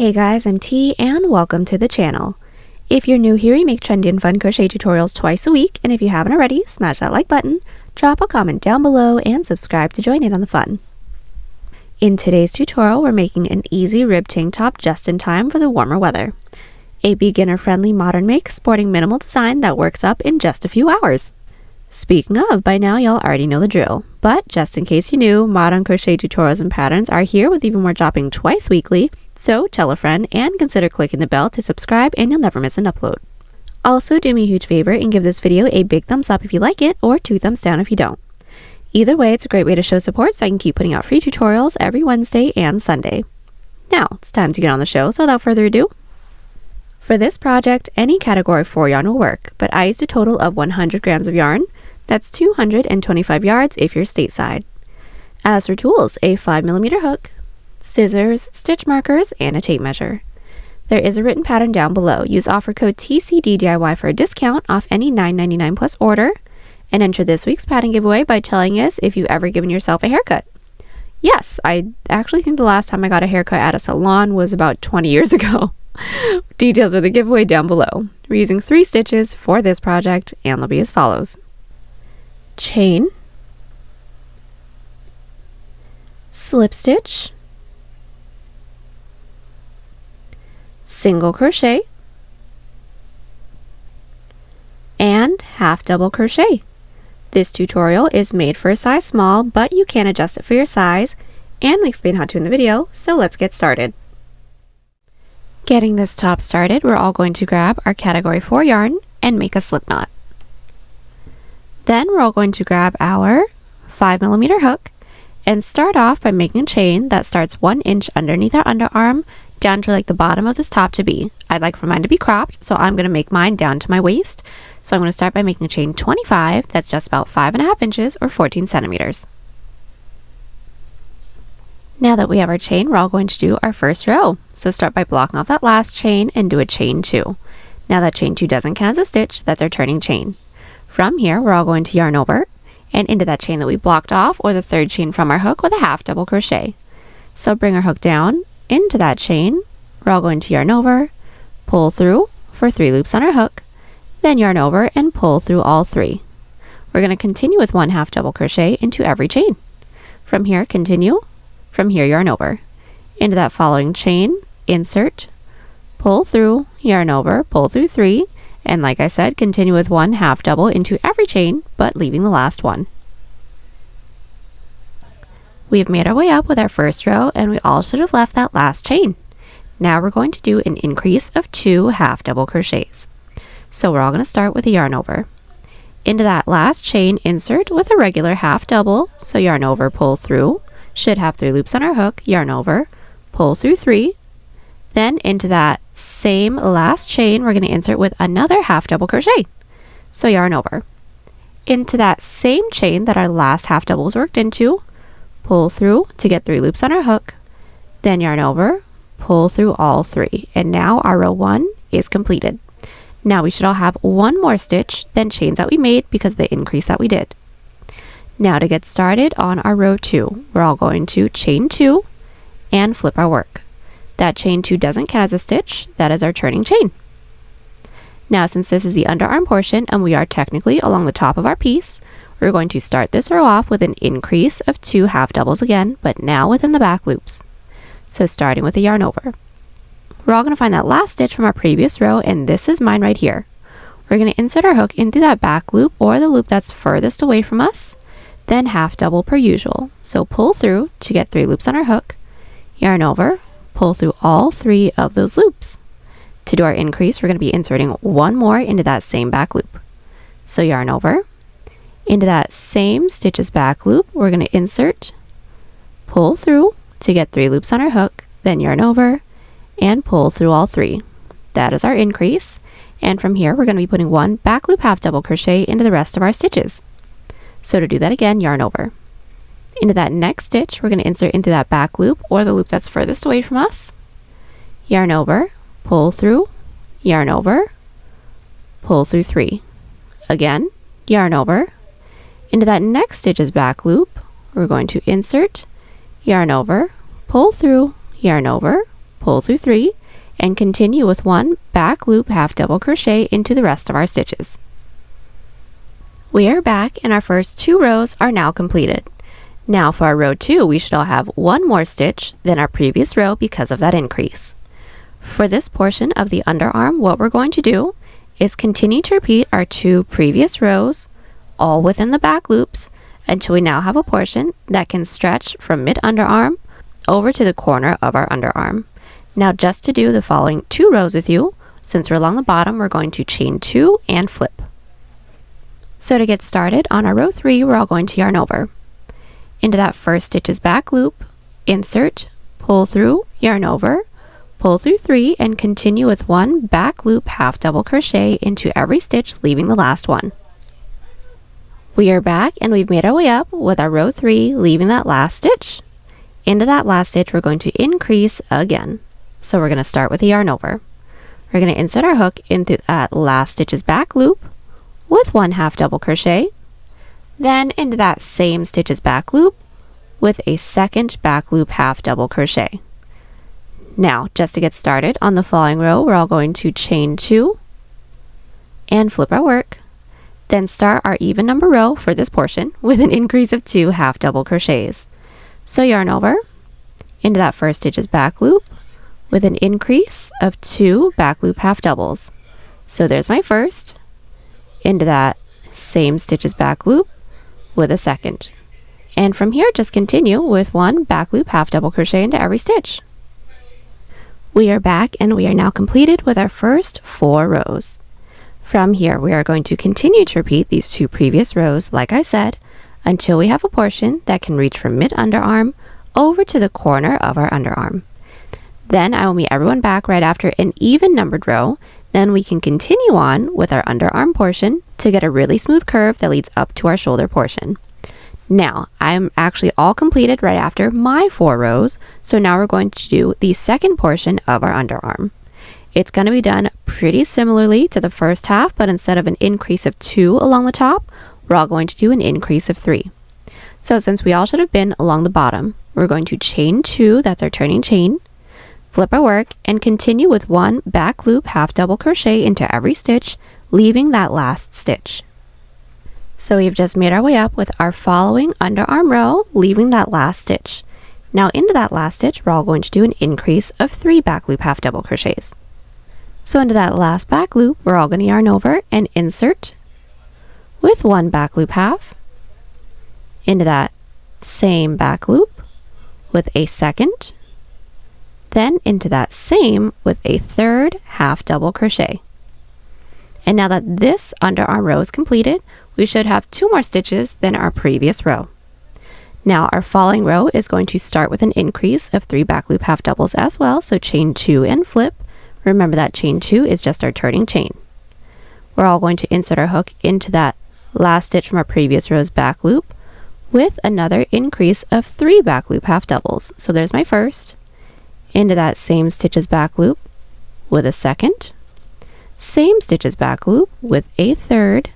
Hey guys, I'm T and welcome to the channel. If you're new here, we make trendy and fun crochet tutorials twice a week, and if you haven't already, smash that like button, drop a comment down below, and subscribe to join in on the fun. In today's tutorial, we're making an easy rib tank top just in time for the warmer weather. A beginner-friendly modern make sporting minimal design that works up in just a few hours. Speaking of, by now y'all already know the drill, but just in case you knew, modern crochet tutorials and patterns are here with even more dropping twice weekly, so tell a friend and consider clicking the bell to subscribe and you'll never miss an upload. Also, do me a huge favor and give this video a big thumbs up if you like it or 2 thumbs down if you don't. Either way, it's a great way to show support so I can keep putting out free tutorials every Wednesday and Sunday. Now, it's time to get on the show, so without further ado. For this project, any category 4 yarn will work, but I used a total of 100 grams of yarn. That's 225 yards if you're stateside. As for tools, a 5mm hook, scissors, stitch markers, and a tape measure. There is a written pattern down below. Use offer code TCDDIY for a discount off any $9.99 plus order, and enter this week's pattern giveaway by telling us if you've ever given yourself a haircut. Yes, I actually think the last time I got a haircut at a salon was about 20 years ago. Details of the giveaway down below. We're using 3 stitches for this project, and they'll be as follows. Chain, slip stitch, single crochet, and half double crochet. This tutorial is made for a size small, but you can adjust it for your size, and we explain how to in the video, so let's get started. Getting this top started, we're all going to grab our category 4 yarn and make a slip knot. Then we're all going to grab our 5mm hook and start off by making a chain that starts 1 inch underneath our underarm down to like the bottom of this top to be. I'd like for mine to be cropped, so I'm going to make mine down to my waist. So I'm going to start by making a chain 25, that's just about 5.5 inches or 14 centimeters. Now that we have our chain, we're all going to do our first row. So start by blocking off that last chain and do a chain 2. Now that chain 2 doesn't count as a stitch, that's our turning chain. From here, we're all going to yarn over and into that chain that we blocked off, or the 3rd chain from our hook, with a half double crochet. So bring our hook down into that chain. We're all going to yarn over, pull through for 3 loops on our hook, then yarn over and pull through all 3. We're going to continue with 1 half double crochet into every chain. From here, continue. From here, yarn over. Into that following chain, insert, pull through, yarn over, pull through 3, and like I said, continue with 1 half double into every chain, but leaving the last one. We've made our way up with our first row, and we all should have left that last chain. Now we're going to do an increase of 2 half double crochets. So we're all going to start with a yarn over. Into that last chain, insert with a regular half double, so yarn over, pull through, should have 3 loops on our hook, yarn over, pull through 3, then into that same last chain, we're going to insert with another half double crochet. So yarn over. Into that same chain that our last half double was worked into, pull through to get 3 loops on our hook, then yarn over, pull through all 3. And now our row 1 is completed. Now we should all have 1 more stitch than chains that we made because of the increase that we did. Now to get started on our row 2, we're all going to chain 2 and flip our work. That chain 2 doesn't count as a stitch, that is our turning chain. Now since this is the underarm portion and we are technically along the top of our piece, we're going to start this row off with an increase of 2 half doubles again, but now within the back loops. So starting with a yarn over. We're all going to find that last stitch from our previous row, and this is mine right here. We're going to insert our hook into that back loop or the loop that's furthest away from us, then half double per usual. So pull through to get 3 loops on our hook, yarn over, pull through all 3 of those loops. To do our increase, we're going to be inserting 1 more into that same back loop. So yarn over, into that same stitches back loop, we're going to insert, pull through to get 3 loops on our hook, then yarn over, and pull through all 3. That is our increase, and from here we're going to be putting 1 back loop half double crochet into the rest of our stitches. So to do that again, yarn over. Into that next stitch, we're going to insert into that back loop or the loop that's furthest away from us, yarn over, pull through, yarn over, pull through 3. Again, yarn over. Into that next stitch's back loop, we're going to insert, yarn over, pull through, yarn over, pull through 3, and continue with 1 back loop half double crochet into the rest of our stitches. We are back and our first 2 rows are now completed. Now for our row 2, we should all have 1 more stitch than our previous row because of that increase. For this portion of the underarm, what we're going to do is continue to repeat our 2 previous rows, all within the back loops, until we now have a portion that can stretch from mid-underarm over to the corner of our underarm. Now just to do the following 2 rows with you, since we're along the bottom, we're going to chain 2 and flip. So to get started, on our row 3, we're all going to yarn over. Into that first stitch's back loop, insert, pull through, yarn over, pull through 3, and continue with 1 back loop half double crochet into every stitch, leaving the last one. We are back and we've made our way up with our row 3, leaving that last stitch. Into that last stitch, we're going to increase again. So we're going to start with a yarn over. We're going to insert our hook into that last stitch's back loop with 1 half double crochet, then into that same stitch's back loop with a second back loop half double crochet. Now, just to get started, on the following row, we're all going to chain 2 and flip our work, then start our even number row for this portion with an increase of 2 half double crochets. So yarn over, into that first stitch's back loop with an increase of 2 back loop half doubles. So there's my first, into that same stitch's back loop with a second. And from here, just continue with 1 back loop half double crochet into every stitch. We are back and we are now completed with our first 4 rows. From here, we are going to continue to repeat these 2 previous rows, like I said, until we have a portion that can reach from mid-underarm over to the corner of our underarm. Then I will meet everyone back right after an even numbered row. Then we can continue on with our underarm portion to get a really smooth curve that leads up to our shoulder portion. Now, I'm actually all completed right after my 4 rows, so now we're going to do the second portion of our underarm. It's going to be done pretty similarly to the first half, but instead of an increase of 2 along the top, we're all going to do an increase of 3. So since we all should have been along the bottom, we're going to chain 2, that's our turning chain, flip our work, and continue with 1 back loop half double crochet into every stitch, leaving that last stitch. So we've just made our way up with our following underarm row, leaving that last stitch. Now into that last stitch, we're all going to do an increase of 3 back loop half double crochets. So into that last back loop, we're all going to yarn over and insert with 1 back loop half into that same back loop with a second, then into that same with a third half double crochet. And now that this underarm row is completed, we should have 2 more stitches than our previous row. Now our following row is going to start with an increase of 3 back loop half doubles as well, so chain 2 and flip. Remember that chain 2 is just our turning chain. We're all going to insert our hook into that last stitch from our previous row's back loop with another increase of 3 back loop half doubles. So there's my first, into that same stitch's back loop with a second, same stitch's back loop with a third,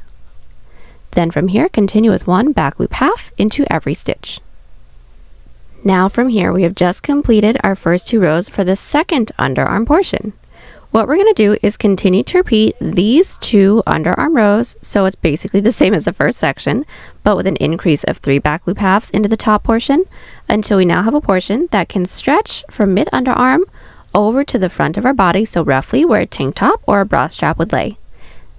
then from here continue with 1 back loop half into every stitch. Now from here we have just completed our first 2 rows for the second underarm portion. What we're going to do is continue to repeat these 2 underarm rows, so it's basically the same as the first section, but with an increase of 3 back loop halves into the top portion, until we now have a portion that can stretch from mid-underarm over to the front of our body, so roughly where a tank top or a bra strap would lay.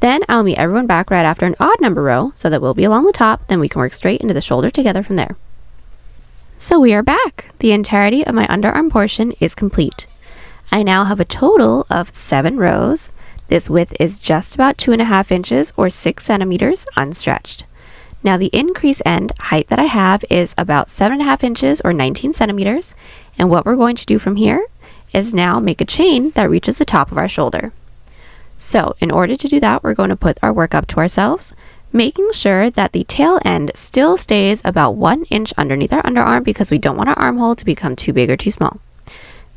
Then I'll meet everyone back right after an odd number row, so that we'll be along the top, then we can work straight into the shoulder together from there. So we are back! The entirety of my underarm portion is complete. I now have a total of 7 rows. This width is just about 2.5 inches or 6 centimeters unstretched. Now the increase end height that I have is about 7.5 inches or 19 centimeters. And what we're going to do from here is now make a chain that reaches the top of our shoulder. So in order to do that, we're going to put our work up to ourselves, making sure that the tail end still stays about 1 inch underneath our underarm because we don't want our armhole to become too big or too small.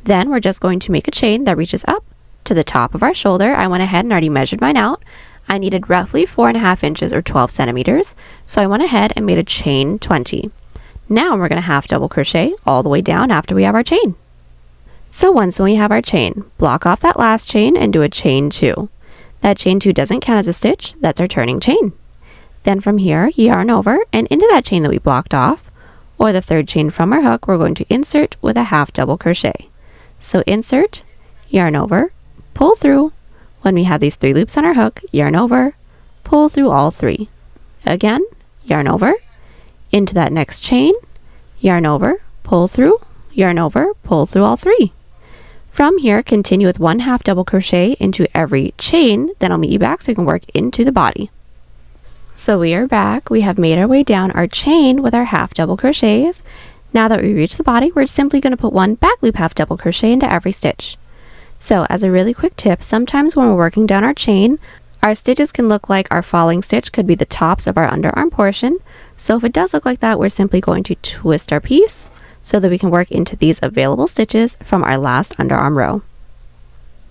Then we're just going to make a chain that reaches up to the top of our shoulder. I went ahead and already measured mine out. I needed roughly 4.5 inches or 12 centimeters, so I went ahead and made a chain 20. Now we're going to half double crochet all the way down after we have our chain. So once we have our chain, block off that last chain and do a chain 2. That chain 2 doesn't count as a stitch, that's our turning chain. Then from here, yarn over and into that chain that we blocked off, or the third chain from our hook, we're going to insert with a half double crochet. So insert, yarn over, pull through. When we have these 3 loops on our hook, yarn over, pull through all 3. Again, yarn over, into that next chain, yarn over, pull through, yarn over, pull through all 3. From here, continue with 1 half double crochet into every chain, then I'll meet you back so you can work into the body. So we are back. We have made our way down our chain with our half double crochets. Now that we reach the body, we're simply going to put 1 back loop half double crochet into every stitch. So as a really quick tip, sometimes when we're working down our chain, our stitches can look like our falling stitch could be the tops of our underarm portion. So if it does look like that, we're simply going to twist our piece so that we can work into these available stitches from our last underarm row.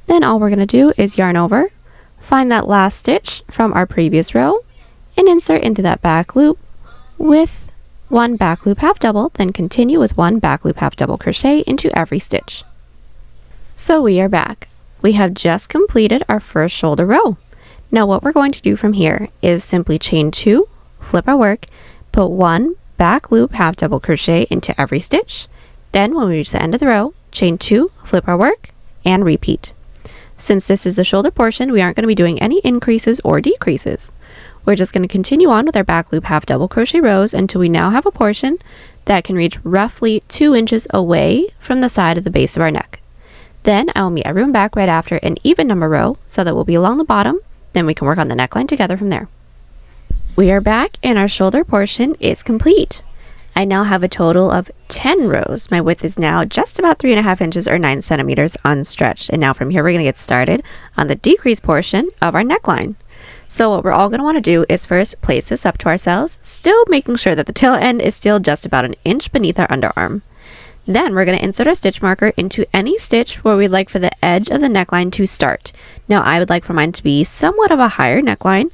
Then all we're going to do is yarn over, find that last stitch from our previous row, and insert into that back loop with 1 back loop half double, then continue with 1 back loop half double crochet into every stitch. So we are back. We have just completed our first shoulder row. Now what we're going to do from here is simply chain 2, flip our work, put 1 back loop half double crochet into every stitch. Then when we reach the end of the row, chain 2, flip our work, and repeat. Since this is the shoulder portion, we aren't going to be doing any increases or decreases. We're just going to continue on with our back loop half double crochet rows until we now have a portion that can reach roughly 2 inches away from the side of the base of our neck. Then I will meet everyone back right after an even number row so that we'll be along the bottom, then we can work on the neckline together from there. We are back and our shoulder portion is complete. I now have a total of 10 rows. My width is now just about 3.5 inches or 9 centimeters unstretched. And now from here we're going to get started on the decrease portion of our neckline. So what we're all going to want to do is first place this up to ourselves, still making sure that the tail end is still just about an inch beneath our underarm. Then we're going to insert our stitch marker into any stitch where we'd like for the edge of the neckline to start. Now I would like for mine to be somewhat of a higher neckline,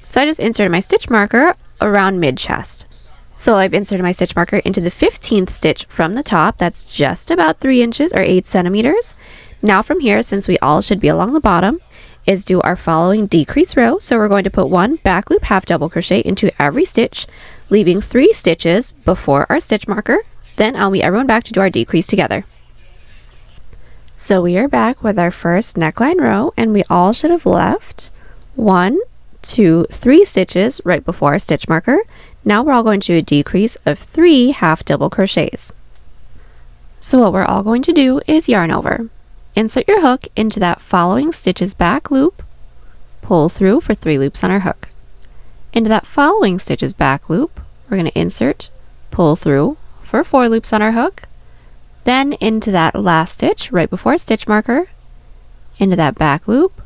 so I just inserted my stitch marker around mid-chest. So I've inserted my stitch marker into the 15th stitch from the top. That's just about 3 inches or 8 centimeters. Now from here, since we all should be along the bottom, is do our following decrease row. So we're going to put 1 back loop half double crochet into every stitch, leaving 3 stitches before our stitch marker. Then I'll meet everyone back to do our decrease together. So we are back with our first neckline row, and we all should have left 1, 2, 3 stitches right before our stitch marker. Now we're all going to do a decrease of 3 half double crochets. So what we're all going to do is yarn over. Insert your hook into that following stitch's back loop, pull through for 3 loops on our hook. Into that following stitch's back loop, we're going to insert, pull through for 4 loops on our hook. Then into that last stitch right before stitch marker, into that back loop,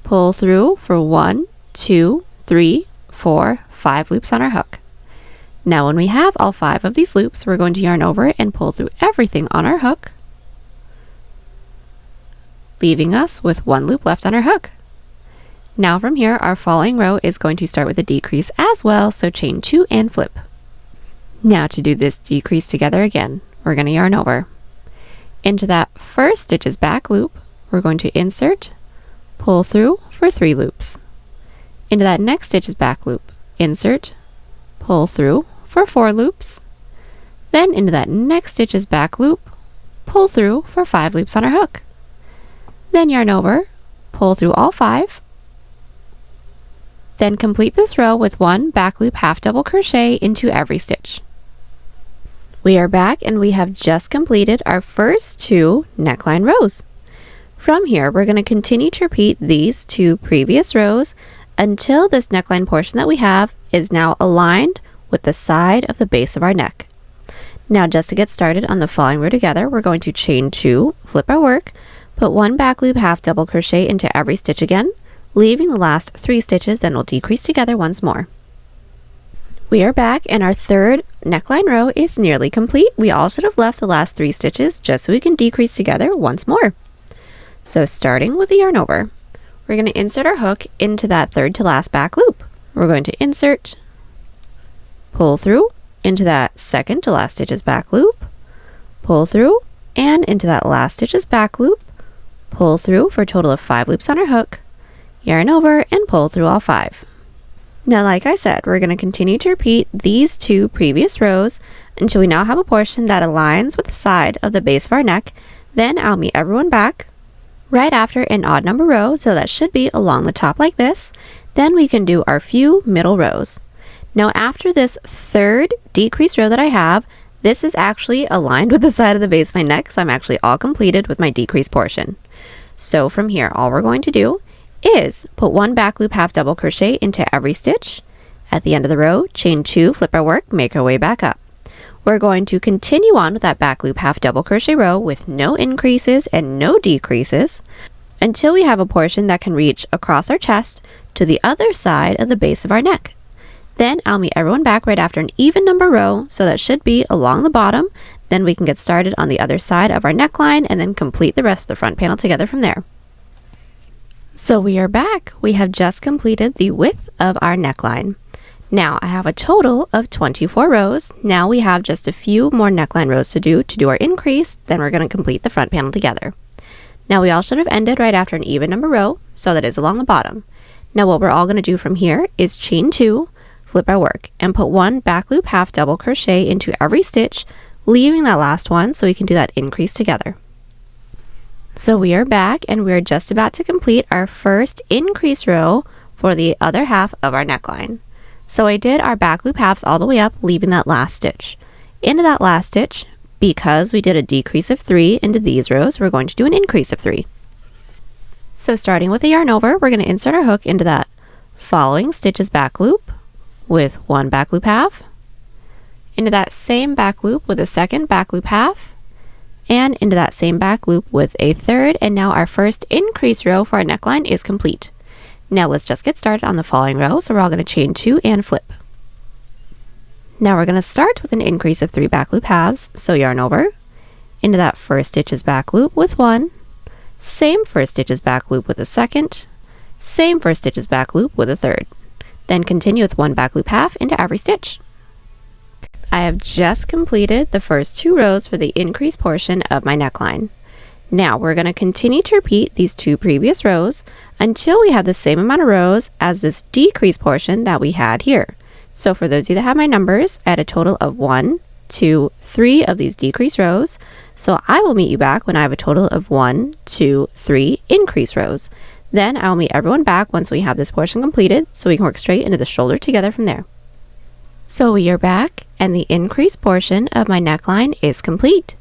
pull through for 1, 2, 3, 4, 5 loops on our hook. Now when we have all 5 of these loops, we're going to yarn over it and pull through everything on our hook, leaving us with 1 loop left on our hook. Now from here, our following row is going to start with a decrease as well, so chain 2 and flip. Now to do this decrease together again, we're going to yarn over. Into that first stitch's back loop, we're going to insert, pull through for 3 loops. Into that next stitch's back loop, insert, pull through for 4 loops. Then into that next stitch's back loop, pull through for 5 loops on our hook. Then yarn over, pull through all 5. Then complete this row with 1 back loop half double crochet into every stitch. We are back and we have just completed our first 2 neckline rows. From here, we're going to continue to repeat these 2 previous rows until this neckline portion that we have is now aligned with the side of the base of our neck. Now just to get started on the following row together, we're going to chain 2, flip our work, put 1 back loop half double crochet into every stitch again, leaving the last 3 stitches, then we'll decrease together once more. We are back and our third neckline row is nearly complete. We all should have left the last 3 stitches just so we can decrease together once more. So starting with the yarn over, we're going to insert our hook into that third to last back loop. We're going to insert, pull through into that second to last stitch's back loop, pull through, and into that last stitch's back loop, pull through for a total of 5 loops on our hook, yarn over, and pull through all 5. Now, like I said, we're going to continue to repeat these 2 previous rows until we now have a portion that aligns with the side of the base of our neck. Then I'll meet everyone back right after an odd number row, so that should be along the top like this. Then we can do our few middle rows. Now, after this 3rd decrease row that I have, this is actually aligned with the side of the base of my neck, so I'm actually all completed with my decrease portion. So from here, all we're going to do is put 1 back loop half double crochet into every stitch. At the end of the row, chain 2, flip our work, make our way back up. We're going to continue on with that back loop half double crochet row with no increases and no decreases until we have a portion that can reach across our chest to the other side of the base of our neck. Then I'll meet everyone back right after an even number row, so that should be along the bottom. Then we can get started on the other side of our neckline and then complete the rest of the front panel together from there. So we are back. We have just completed the width of our neckline. Now I have a total of 24 rows. Now we have just a few more neckline rows to do our increase, then we're going to complete the front panel together. Now we all should have ended right after an even number row, so that is along the bottom. Now what we're all going to do from here is chain 2, flip our work, and put 1 back loop half double crochet into every stitch, leaving that last one so we can do that increase together. So we are back and we are just about to complete our first increase row for the other half of our neckline. So I did our back loop halves all the way up, leaving that last stitch. Into that last stitch, because we did a decrease of 3 into these rows, we're going to do an increase of 3. So starting with the yarn over, we're going to insert our hook into that following stitch's back loop with 1 back loop half, into that same back loop with a 2nd back loop half, and into that same back loop with a 3rd, and now our first increase row for our neckline is complete. Now let's just get started on the following row, so we're all going to chain 2 and flip. Now we're going to start with an increase of 3 back loop halves, so yarn over, into that first stitch's back loop with 1, same first stitch's back loop with a 2nd, same first stitch's back loop with a 3rd. Then continue with 1 back loop half into every stitch. I have just completed the first 2 rows for the increase portion of my neckline. Now we're going to continue to repeat these 2 previous rows until we have the same amount of rows as this decrease portion that we had here. So for those of you that have my numbers, I had a total of 1, 2, 3 of these decrease rows. So I will meet you back when I have a total of 1, 2, 3 increase rows. Then I'll meet everyone back once we have this portion completed, so we can work straight into the shoulder together from there. So we are back, and the increase portion of my neckline is complete.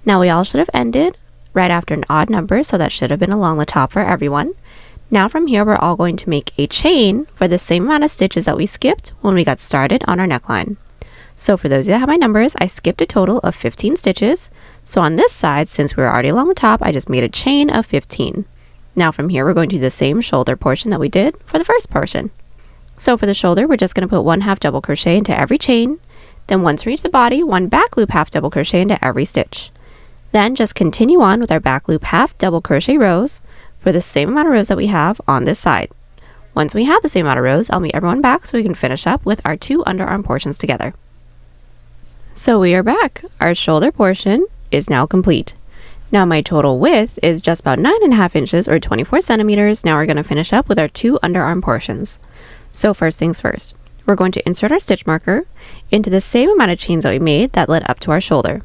Now we all should have ended right after an odd number, so that should have been along the top for everyone. Now from here, we're all going to make a chain for the same amount of stitches that we skipped when we got started on our neckline. So for those of you that have my numbers, I skipped a total of 15 stitches. So on this side, since we were already along the top, I just made a chain of 15. Now from here, we're going to do the same shoulder portion that we did for the first portion. So for the shoulder, we're just going to put 1 half double crochet into every chain. Then once we reach the body, 1 back loop half double crochet into every stitch. Then just continue on with our back loop half double crochet rows for the same amount of rows that we have on this side. Once we have the same amount of rows, I'll meet everyone back so we can finish up with our 2 underarm portions together. So we are back. Our shoulder portion is now complete. Now my total width is just about 9.5 inches or 24 centimeters. Now we're going to finish up with our 2 underarm portions. So first things first, we're going to insert our stitch marker into the same amount of chains that we made that led up to our shoulder.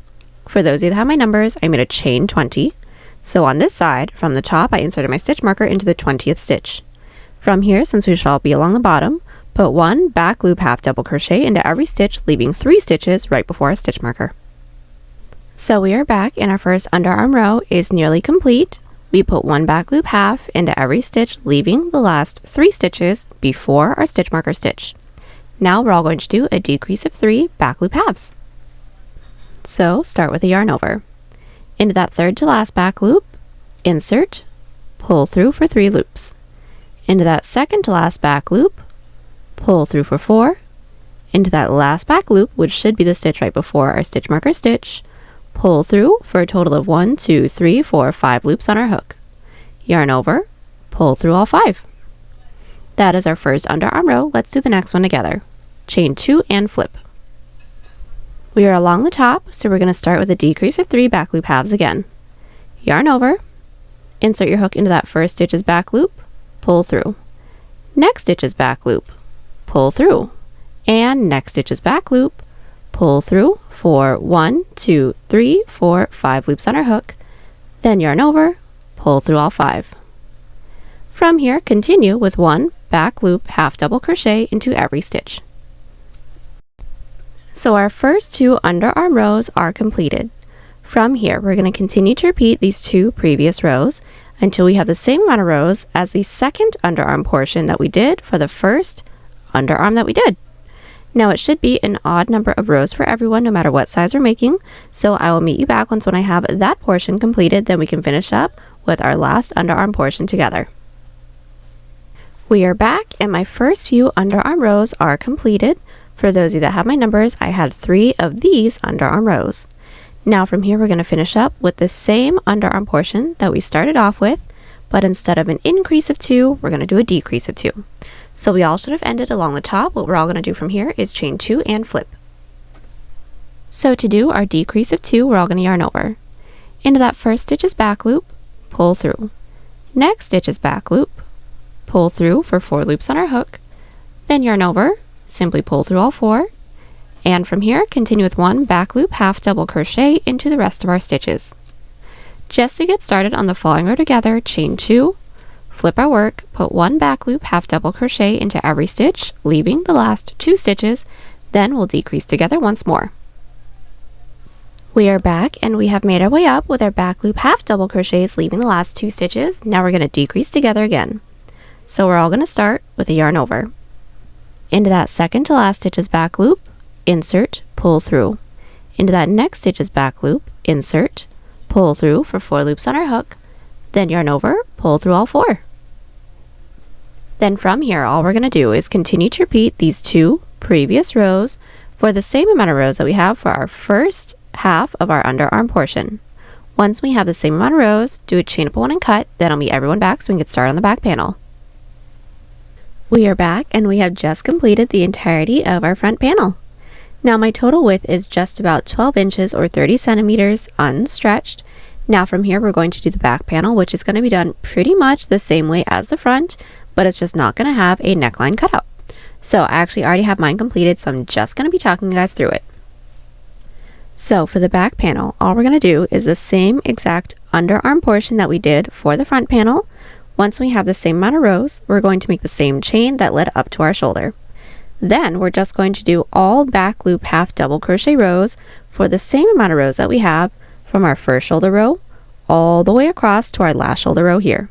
For those of you that have my numbers, I made a chain 20. So on this side, from the top, I inserted my stitch marker into the 20th stitch. From here, since we shall be along the bottom, put 1 back loop half double crochet into every stitch, leaving 3 stitches right before our stitch marker. So we are back, and our first underarm row is nearly complete. We put 1 back loop half into every stitch, leaving the last 3 stitches before our stitch marker stitch. Now we're all going to do a decrease of 3 back loop halves. So start with a yarn over. Into that 3rd to last back loop, insert, pull through for 3 loops. Into that 2nd to last back loop, pull through for 4. Into that last back loop, which should be the stitch right before our stitch marker stitch, pull through for a total of 1, 2, 3, 4, 5 loops on our hook. Yarn over, pull through all 5. That is our first underarm row. Let's do the next one together. Chain 2 and flip. We are along the top, so we're going to start with a decrease of 3 back loop halves again. Yarn over, insert your hook into that first stitch's back loop, pull through. Next stitch's back loop, pull through, and next stitch's back loop, pull through for 1, 2, 3, 4, 5 loops on our hook, then yarn over, pull through all 5. From here, continue with 1 back loop half double crochet into every stitch. So our first 2 underarm rows are completed. From here, we're going to continue to repeat these 2 previous rows until we have the same amount of rows as the second underarm portion that we did for the first underarm that we did. Now it should be an odd number of rows for everyone no matter what size we're making, so I will meet you back when I have that portion completed, then we can finish up with our last underarm portion together. We are back and my first few underarm rows are completed. For those of you that have my numbers, I had 3 of these underarm rows. Now from here we're going to finish up with the same underarm portion that we started off with, but instead of an increase of 2, we're going to do a decrease of 2. So we all should have ended along the top. What we're all going to do from here is chain 2 and flip. So to do our decrease of 2, we're all going to yarn over. Into that first stitch's back loop, pull through. Next stitch's back loop, pull through for 4 loops on our hook, then yarn over, simply pull through all 4, and from here continue with 1 back loop half double crochet into the rest of our stitches. Just to get started on the following row together, chain 2, flip our work, put 1 back loop half double crochet into every stitch, leaving the last 2 stitches, then we'll decrease together once more. We are back and we have made our way up with our back loop half double crochets, leaving the last 2 stitches. Now we're going to decrease together again. So we're all going to start with a yarn over. Into that second to last stitch's back loop, insert, pull through. Into that next stitch's back loop, insert, pull through for 4 loops on our hook, then yarn over, pull through all 4. Then from here, all we're going to do is continue to repeat these 2 previous rows for the same amount of rows that we have for our first half of our underarm portion. Once we have the same amount of rows, do a chain up 1 and cut, then I'll meet everyone back so we can get started on the back panel. We are back and we have just completed the entirety of our front panel. Now my total width is just about 12 inches or 30 centimeters unstretched. Now from here we're going to do the back panel, which is going to be done pretty much the same way as the front, but it's just not going to have a neckline cutout. So I actually already have mine completed, so I'm just going to be talking you guys through it. So for the back panel, all we're going to do is the same exact underarm portion that we did for the front panel. Once we have the same amount of rows, we're going to make the same chain that led up to our shoulder. Then we're just going to do all back loop half double crochet rows for the same amount of rows that we have from our first shoulder row all the way across to our last shoulder row here.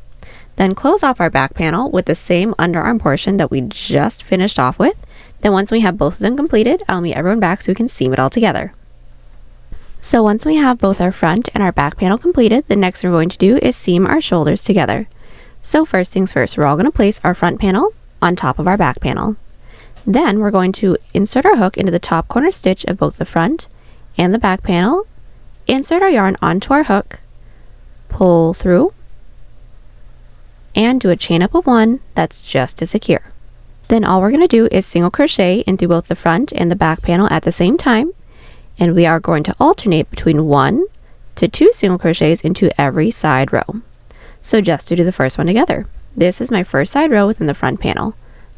Then close off our back panel with the same underarm portion that we just finished off with. Then once we have both of them completed, I'll meet everyone back so we can seam it all together. So once we have both our front and our back panel completed, the next thing we're going to do is seam our shoulders together. So first things first, we're all going to place our front panel on top of our back panel. Then we're going to insert our hook into the top corner stitch of both the front and the back panel, insert our yarn onto our hook, pull through, and do a chain up of 1 that's just to secure. Then all we're going to do is single crochet into both the front and the back panel at the same time, and we are going to alternate between 1 to 2 single crochets into every side row. So just to do the first one together, this is my first side row within the front panel.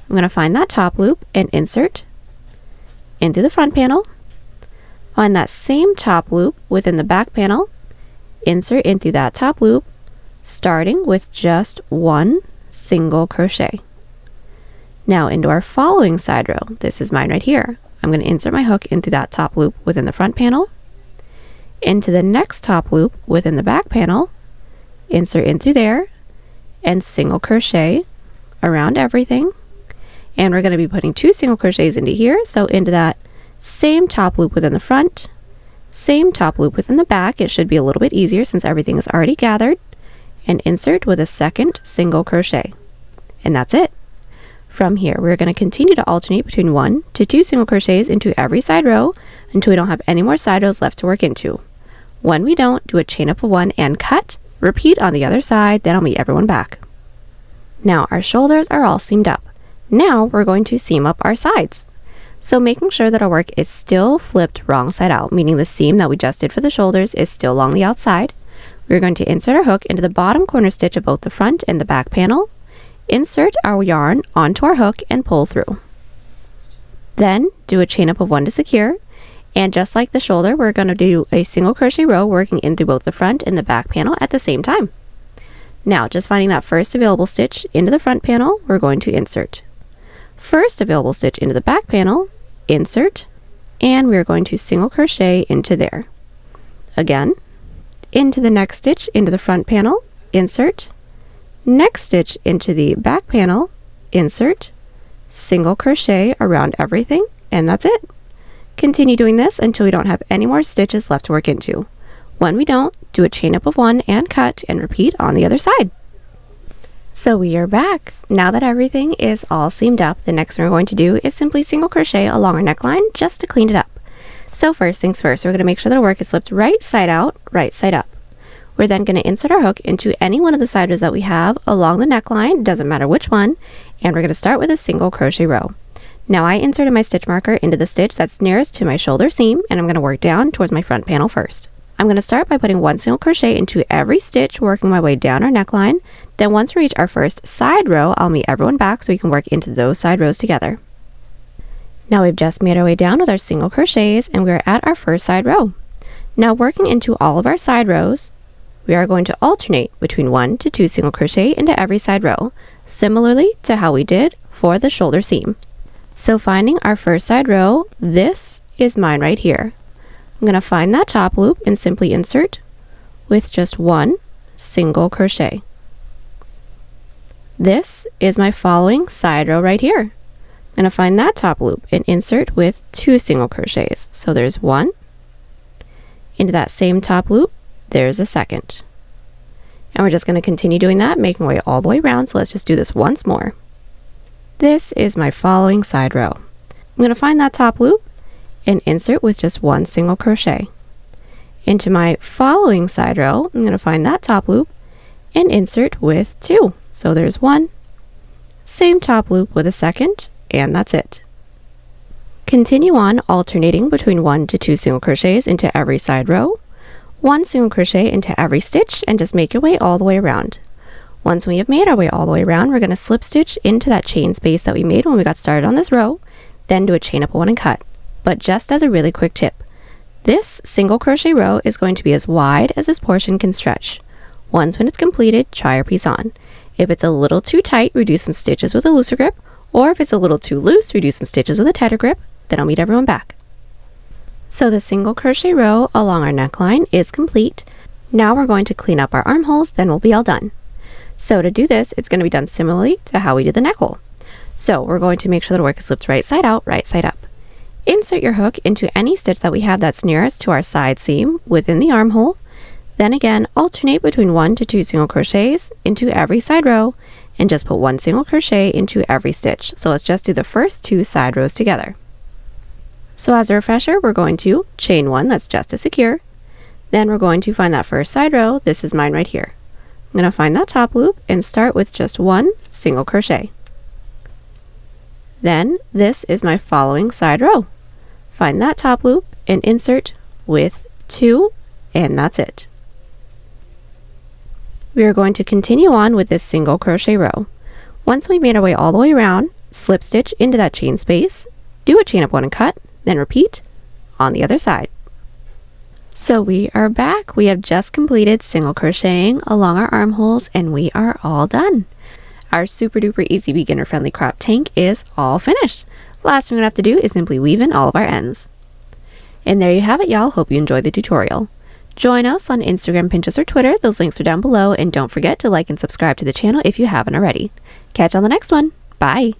I'm going to find that top loop and insert into the front panel, find that same top loop within the back panel, insert into that top loop, starting with just 1 single crochet. Now into our following side row, this is mine right here. I'm going to insert my hook into that top loop within the front panel, into the next top loop within the back panel, insert in through there, and single crochet around everything. And we're going to be putting 2 single crochets into here, so into that same top loop within the front, same top loop within the back. It should be a little bit easier since everything is already gathered, and insert with a second single crochet. And that's it. From here, we're going to continue to alternate between 1 to 2 single crochets into every side row until we don't have any more side rows left to work into. When we don't, do a chain up of 1 and cut. Repeat on the other side, then I'll meet everyone back. Now our shoulders are all seamed up. Now we're going to seam up our sides. So making sure that our work is still flipped wrong side out, meaning the seam that we just did for the shoulders is still along the outside. We're going to insert our hook into the bottom corner stitch of both the front and the back panel, insert our yarn onto our hook and pull through. Then do a chain up of 1 to secure, and just like the shoulder, we're going to do a single crochet row working in through both the front and the back panel at the same time. Now, just finding that first available stitch into the front panel, we're going to insert. First available stitch into the back panel, insert, and we're going to single crochet into there. Again, into the next stitch into the front panel, insert, next stitch into the back panel, insert, single crochet around everything, and that's it. Continue doing this until we don't have any more stitches left to work into. When we don't, do a chain up of 1 and cut and repeat on the other side. So we are back. Now that everything is all seamed up, the next thing we're going to do is simply single crochet along our neckline just to clean it up. So first things first, we're going to make sure that our work is flipped right side out, right side up. We're then going to insert our hook into any one of the side rows that we have along the neckline, doesn't matter which one, and we're going to start with a single crochet row. Now I inserted my stitch marker into the stitch that's nearest to my shoulder seam, and I'm going to work down towards my front panel first. I'm going to start by putting 1 single crochet into every stitch, working my way down our neckline. Then once we reach our first side row, I'll meet everyone back so we can work into those side rows together. Now we've just made our way down with our single crochets, and we're at our first side row. Now working into all of our side rows, we are going to alternate between 1 to 2 single crochet into every side row, similarly to how we did for the shoulder seam. So finding our first side row, this is mine right here. I'm going to find that top loop and simply insert with just 1 single crochet. This is my following side row right here. I'm going to find that top loop and insert with 2 single crochets. So there's 1. Into that same top loop, there's a second. And we're just going to continue doing that, making our way all the way around. So let's just do this once more. This is my following side row. I'm going to find that top loop and insert with just 1 single crochet. Into my following side row, I'm going to find that top loop and insert with 2. So there's 1, same top loop with a second, and that's it. Continue on alternating between 1 to 2 single crochets into every side row, 1 single crochet into every stitch, and just make your way all the way around. Once we have made our way all the way around, we're going to slip stitch into that chain space that we made when we got started on this row, then do a chain up of 1 and cut. But just as a really quick tip, this single crochet row is going to be as wide as this portion can stretch. Once when it's completed, try your piece on. If it's a little too tight, reduce some stitches with a looser grip, or if it's a little too loose, reduce some stitches with a tighter grip. Then I'll meet everyone back. So the single crochet row along our neckline is complete. Now we're going to clean up our armholes, then we'll be all done. So to do this, it's going to be done similarly to how we did the neck hole. So we're going to make sure that our work is flipped right side out, right side up. Insert your hook into any stitch that we have that's nearest to our side seam within the armhole. Then again, alternate between 1 to 2 single crochets into every side row, and just put 1 single crochet into every stitch. So let's just do the first 2 side rows together. So as a refresher, we're going to chain 1, that's just to secure. Then we're going to find that first side row. This is mine right here. I'm going to find that top loop and start with just 1 single crochet. Then this is my following side row. Find that top loop and insert with 2, and that's it. We are going to continue on with this single crochet row. Once we made our way all the way around, slip stitch into that chain space, do a chain up 1 and cut, then repeat on the other side. So we are back. We have just completed single crocheting along our armholes, and we are all done. Our super duper easy beginner friendly crop tank is all finished. Last thing we're going to have to do is simply weave in all of our ends. And there you have it, y'all. Hope you enjoyed the tutorial. Join us on Instagram, Pinterest, or Twitter. Those links are down below, and don't forget to like and subscribe to the channel if you haven't already. Catch you on the next one. Bye!